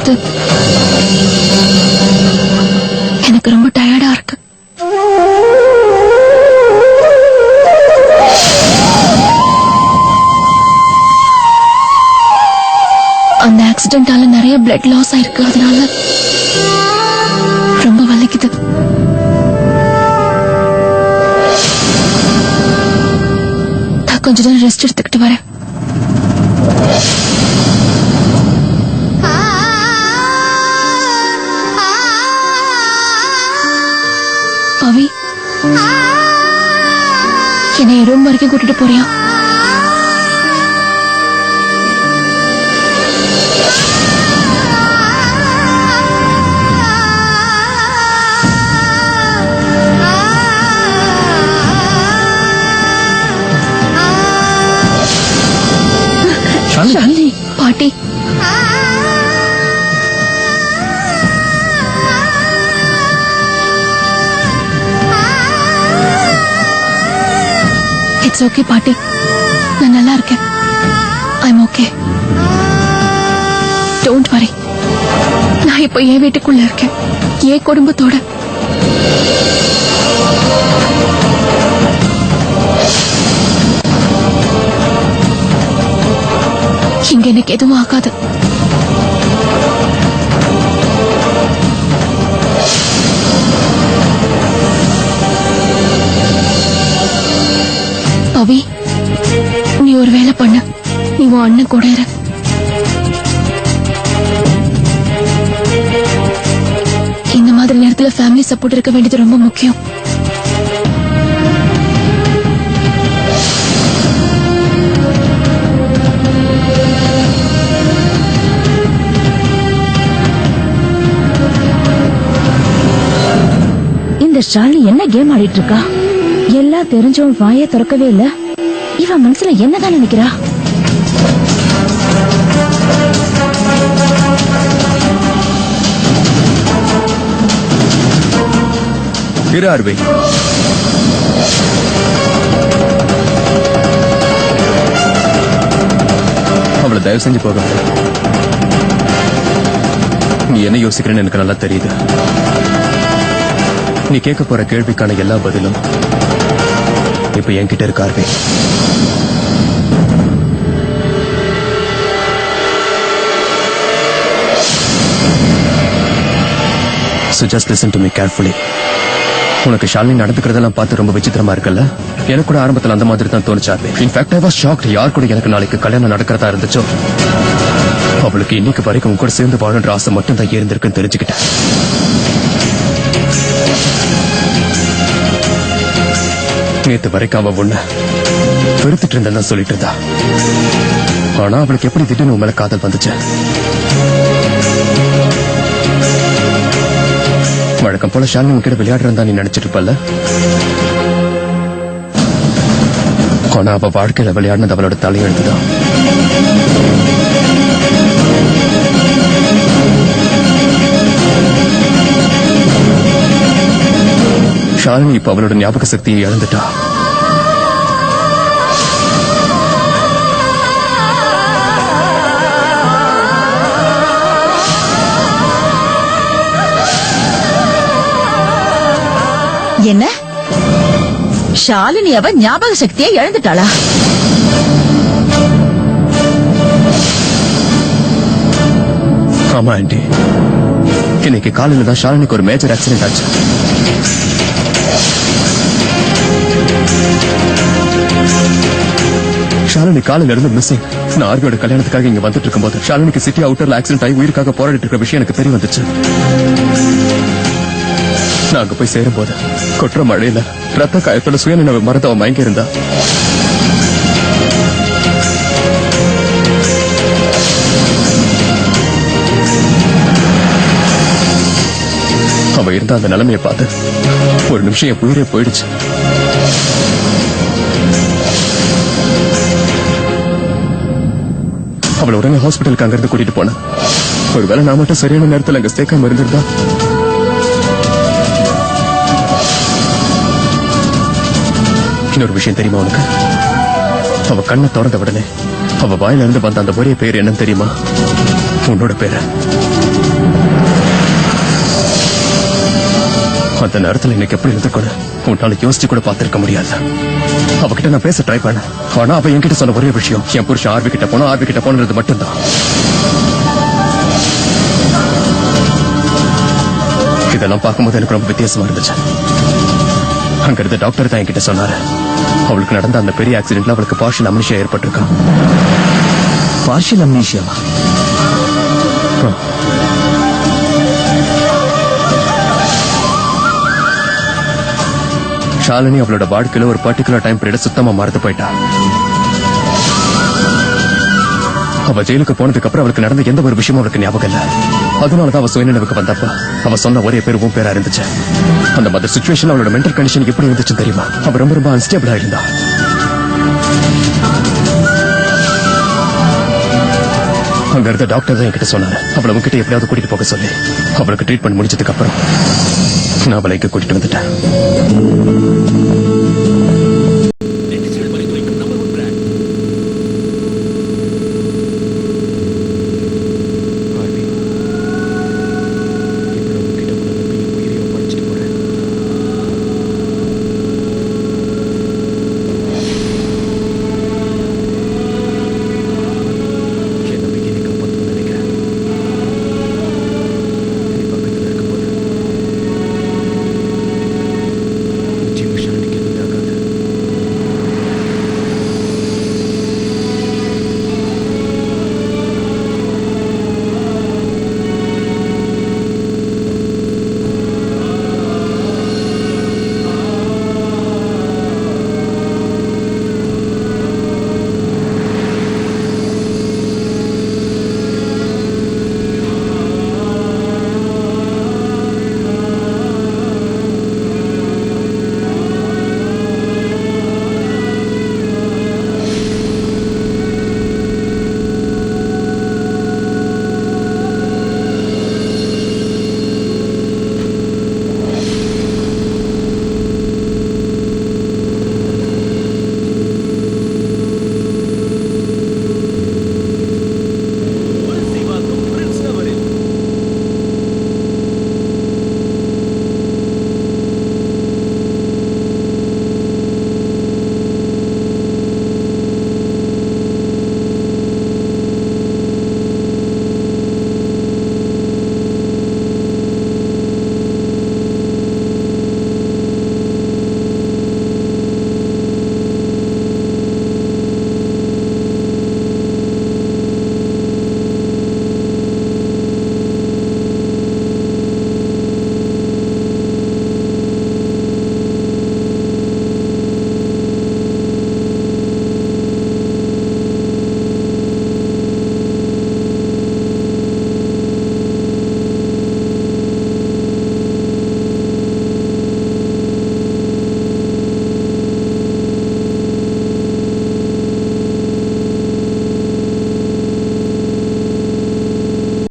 முடியாது. எனக்கு ரொம்ப டயர்டா இருக்கு. அந்த ஆக்சிடென்டால நிறைய பிளட் லாஸ் ஆயிருக்கு. அதனால ரொம்ப வலிக்குது. நான் கொஞ்ச நேரம் ரெஸ்ட் எடுத்துக்கிட்டு வரேன். பவி, என்னை ரூம் வரைக்கும் கூட்டிட்டு போறியா? ஷாலினி, பாட்டி, இட்ஸ் ஓகே பாட்டி, நான் நல்லா இருக்கேன். I'm okay, don't worry. நான் இப்போ என் வீட்டுக்குள்ள இருக்கேன், என் குடும்பத்தோட. இங்க எனக்கு எதுவும் ஆகாது. பவி, நீ ஒரு வேலை பண்ண. நீ உன் அண்ணன் கூட இரு. இந்த மாதிரி நேரத்துல ஃபேமிலி சப்போர்ட் இருக்க வேண்டியது ரொம்ப முக்கியம். ஷாலினி என்ன கேம் ஆடிட்டு இருக்கா? எல்லாம் தெரிஞ்சவன் வாயை திறக்கவே இல்ல. இவன் மனசுல என்னதான் நினைக்கிறா? அவளை தயவு செஞ்சு போக. நீ என்ன யோசிக்கிறேன்னு எனக்கு நல்லா தெரியுது. நீ கேட்க போற கேள்விக்கான எல்லா பதிலும் இப்ப என்கிட்ட இருக்கு RV. So just listen to me carefully. உனக்கு ஷாலினி நடந்துக்கிறதெல்லாம் பார்த்து ரொம்ப விசித்திரமா இருக்குல்ல? எனக்கு கூட ஆரம்பத்தில் அந்த மாதிரி தான் தோணுச்சு RV. In fact I was shocked. யார் கூட எனக்கு நாளைக்கு கல்யாணம் நடக்கிறதா இருந்துச்சோ அவளுக்கு இன்னைக்கு வரைக்கும் கூட சேர்ந்து வாழன்ற ஆசை மட்டும் தான் இருந்திருக்குன்னு தெரிஞ்சுக்கிட்டேன். நேத்து வரைக்கும் அவ ஒண்ணு வெறுத்துட்டு இருந்தா சொல்லிட்டு இருந்தா. ஆனா அவளுக்கு எப்படி திடீர்னு உன் மேல காதல் வந்துச்சு? வழக்கம் போல ஷாலினி உன்கிட்ட விளையாடுறதா நீ நினைச்சிட்டு இருப்பல்ல? ஆனா அவ வாழ்க்கையில விளையாடினது அவளோட தலையெழுத்துதான். ஷாலினி இப்ப அவளோட ஞாபக சக்தியை இழந்துட்டா. என்ன? ஷாலினி அவ ஞாபக சக்தியை இழந்துட்டாளா? ஆமா ஆண்டி, இன்னைக்கு காலையில தான் ஷாலினிக்கு ஒரு மேஜர் ஆக்சிடென்ட் ஆச்சு. ஷாலினி காலையில இருந்து மிஸ்ஸிங். நான் ஆர்வியோட கல்யாணத்துக்காக இங்க வந்துட்டு இருக்கும்போது ஷாலினிக்கு சிட்டி அவுட்டர்ல ஆக்சிடென்ட் ஆகி உயிருக்காக போராடிட்டு இருக்கிற விஷயம் எனக்கு தெரிய வந்துச்சு. நான் அங்க போய் சேரும் போது கொற்ற மழையில ரத்த காயத்தோட சுயநினைவு மறந்து அவன் மயங்கி இருந்தா. அவ இருந்த அந்த நிலைமையை பார்த்து ஒரு நிமிஷம் என் உயிரே போயிடுச்சு. அவளை உடனே ஹாஸ்பிட்டலுக்கு அங்கிருந்து கூட்டிட்டு போனேன். ஒருவேளை நான் மட்டும் சரியான நேரத்தில் அங்க சேர்க்காம இருந்திருந்தா. இன்னொரு விஷயம் தெரியுமா உனக்கு? அவ கண்ணை திறந்த உடனே அவ வாயில இருந்து வந்த அந்த ஒரே பேர் என்னன்னு தெரியுமா? உன்னோட பேரு. அந்த நேரத்துல எனக்கு எப்படி இருந்திருக்கணும் உன்னால யோசிச்சு கூட பார்த்திருக்க முடியாது. அவகிட்ட நான் பேச ட்ரை பண்ணேன். ஆனா அவ என்கிட்ட சொன்ன ஒரே விஷயம், என் புருஷன் ஆர்வி கிட்ட போனது மட்டும்தான். இதெல்லாம் பார்க்கும்போது எனக்கு ரொம்ப வித்தியாசமா இருந்துச்சு. அங்க இருந்த டாக்டர் தான் என்கிட்ட சொன்னாரு, அவளுக்கு நடந்த அந்த பெரிய ஆக்சிடென்ட்ல அவளுக்கு பார்ஷியல் அம்னீஷியா ஏற்பட்டிருக்கா. பார்ஷியல் அம்னீஷியாவா? ஷாலினி அவளோட வாழ்க்கையில ஒரு பர்டிகுலர் டைம் பீரியட் சுத்தமா மறந்து போயிட்டா. அவ ஜெயிலுக்கு போனதுக்கு அப்புறம் அவளுக்கு நடந்த எந்த ஒரு விஷயமும் அவளுக்கு ஞாபகம் இல்ல. அதனாலதான் அவ சுயநினைவுக்கு வந்தப்ப அவ சொன்ன ஒரே பேர் உன் பேரா இருந்துச்சு. அந்த மாதிரி சிச்சுவேஷன் அவளோட மென்டல் கண்டிஷன் எப்படி இருந்துச்சு தெரியுமா? அவ ரொம்ப ரொம்ப அன்ஸ்டேபிளா இருந்தா. அங்க இருந்த டாக்டர் தான் என்கிட்ட சொன்னாரு, அவளை உங்ககிட்ட எப்படியாவது கூட்டிட்டு போக சொல்லி. அவளுக்கு ட்ரீட்மெண்ட் முடிச்சதுக்கு அப்புறம் நான் அவளை இங்க கூட்டிட்டு வந்துட்டேன்.